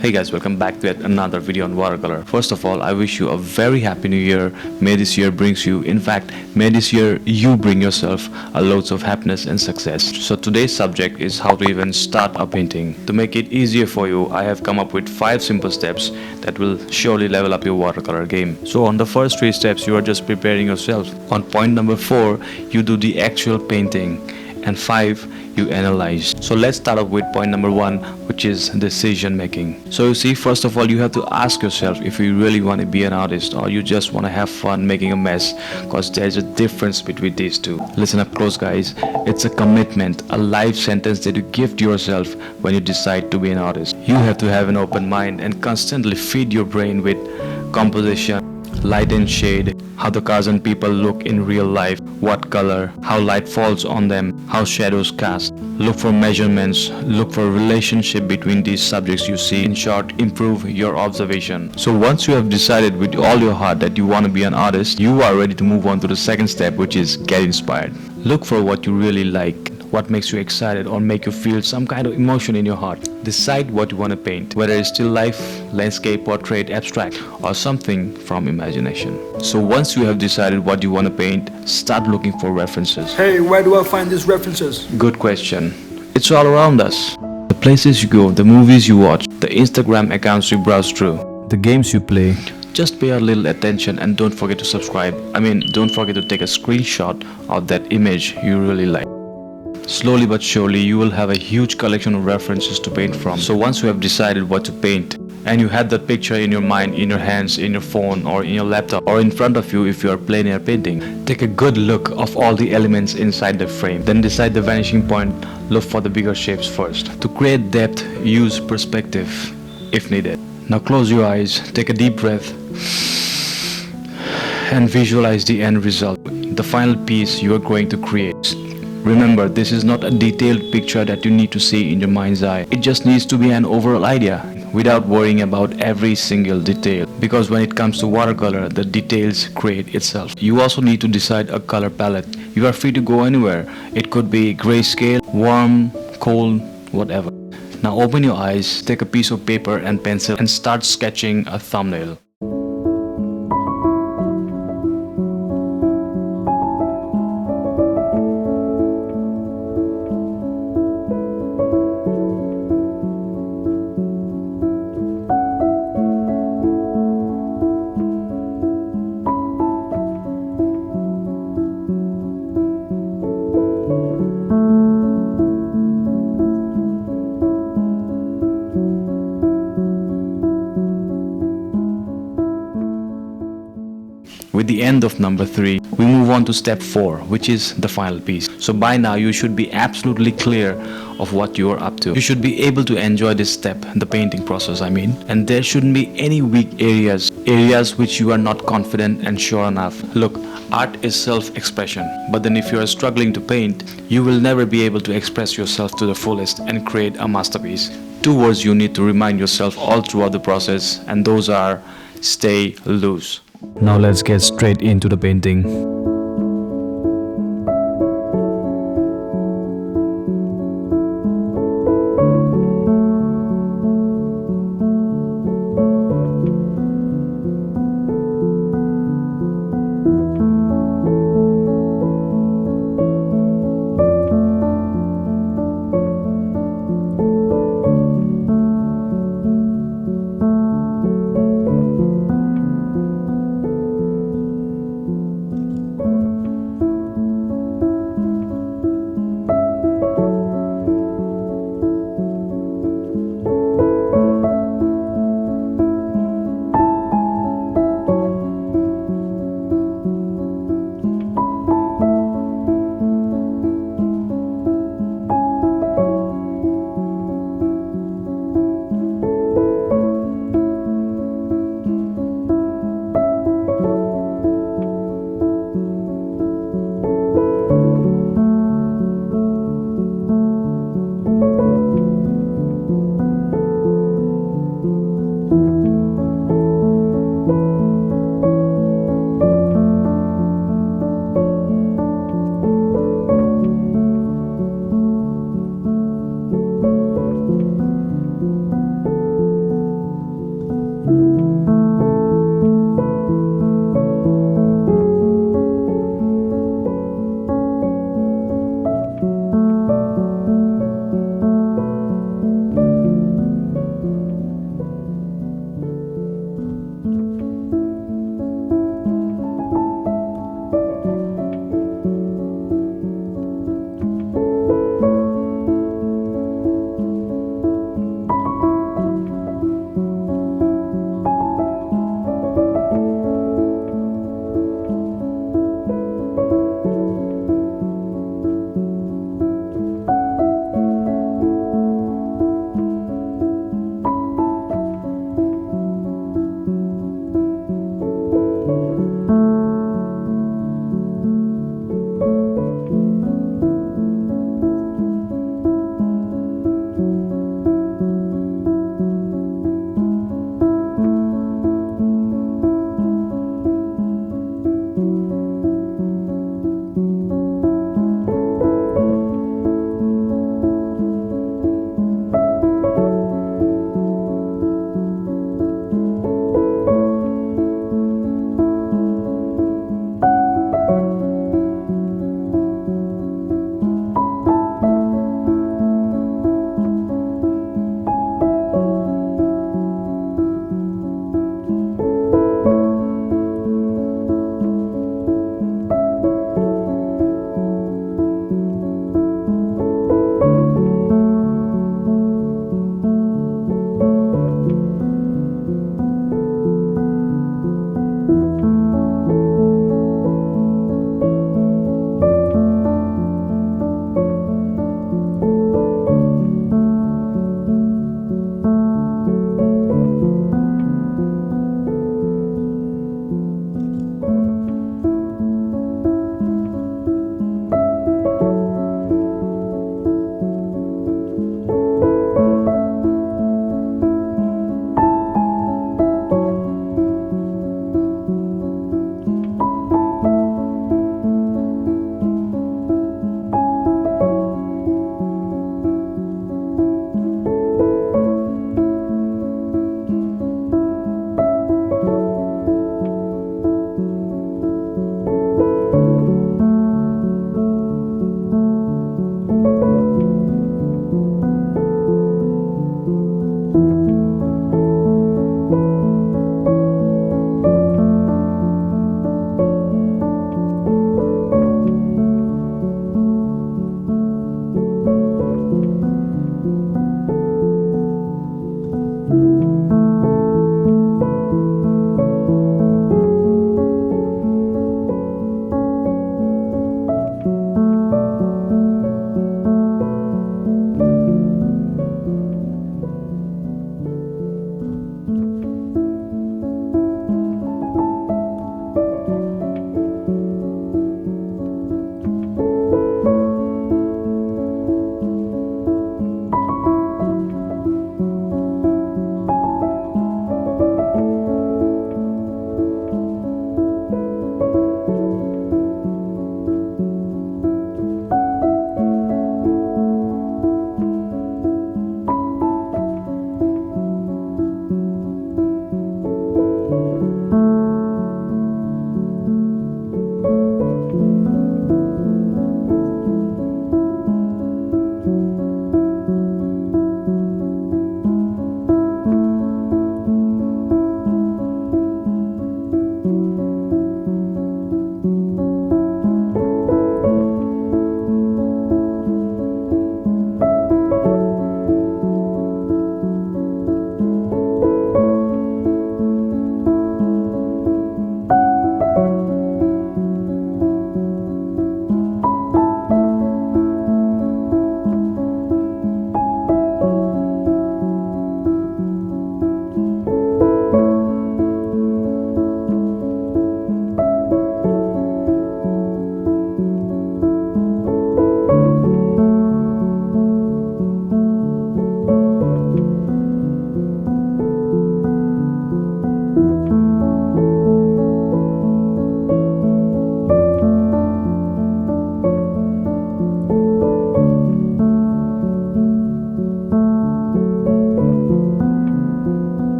Hey guys, welcome back to yet another video on watercolor. First of all, I wish you a very happy new year. May this year brings you, in fact, may this year you bring yourself a loads of happiness and success. So today's subject is how to even start a painting. To make it easier for you, I have come up with 5 simple steps that will surely level up your watercolor game. So on the first 3 steps, you are just preparing yourself. On point number 4, you do the actual painting. And 5, you analyze. So let's start off with point number 1, which is decision making. So you see, first of all, you have to ask yourself if you really want to be an artist or you just want to have fun making a mess, because there's a difference between these two. Listen up close, guys. It's a commitment, a life sentence that you give to yourself when you decide to be an artist. You have to have an open mind and constantly feed your brain with composition, light and shade, how the cars and people look in real life, what color, how light falls on them, how shadows cast. Look for measurements, look for relationship between these subjects you see. In short, improve your observation. So once you have decided with all your heart that you want to be an artist, you are ready to move on to the second step, which is get inspired. Look for what you really like, what makes you excited or make you feel some kind of emotion in your heart. Decide what you want to paint, whether it's still life, landscape, portrait, abstract, or something from imagination. So once you have decided what you want to paint, start looking for references. Hey, where do I find these references? Good question. It's all around us. The places you go, the movies you watch, the Instagram accounts you browse through, the games you play. Just pay a little attention and don't forget to subscribe. Don't forget to take a screenshot of that image you really like. Slowly but surely, you will have a huge collection of references to paint from. So once you have decided what to paint, and you have that picture in your mind, in your hands, in your phone, or in your laptop, or in front of you if you are plein air painting, take a good look of all the elements inside the frame. Then decide the vanishing point, look for the bigger shapes first. To create depth, use perspective if needed. Now close your eyes, take a deep breath, and visualize the end result, the final piece you are going to create. Remember, this is not a detailed picture that you need to see in your mind's eye. It just needs to be an overall idea without worrying about every single detail. Because when it comes to watercolor, the details create itself. You also need to decide a color palette. You are free to go anywhere. It could be grayscale, warm, cold, whatever. Now open your eyes, take a piece of paper and pencil and start sketching a thumbnail. With the end of number 3, we move on to step 4, which is the final piece. So by now you should be absolutely clear of what you are up to. You should be able to enjoy this step, the painting process and there shouldn't be any weak areas which you are not confident and sure enough. Look, art is self-expression, but then if you are struggling to paint, you will never be able to express yourself to the fullest and create a masterpiece. 2 words you need to remind yourself all throughout the process, and those are stay loose. Now let's get straight into the painting.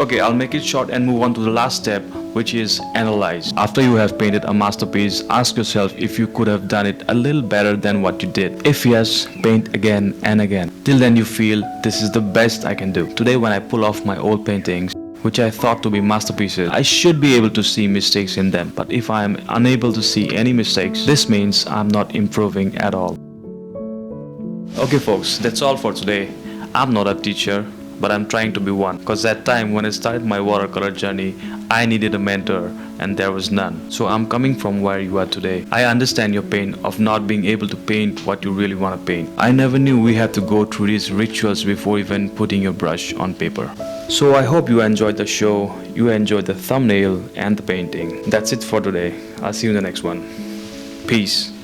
Okay, I'll make it short and move on to the last step, which is analyze. After you have painted a masterpiece, ask yourself if you could have done it a little better than what you did. If yes, paint again and again. Till then you feel this is the best I can do. Today when I pull off my old paintings, which I thought to be masterpieces, I should be able to see mistakes in them. But if I am unable to see any mistakes, this means I'm not improving at all. Okay folks, that's all for today. I'm not a teacher, but I'm trying to be one. Cause that time when I started my watercolor journey, I needed a mentor and there was none. So I'm coming from where you are today. I understand your pain of not being able to paint what you really want to paint. I never knew we had to go through these rituals before even putting your brush on paper. So I hope you enjoyed the show, you enjoyed the thumbnail and the painting. That's it for today. I'll see you in the next one. Peace.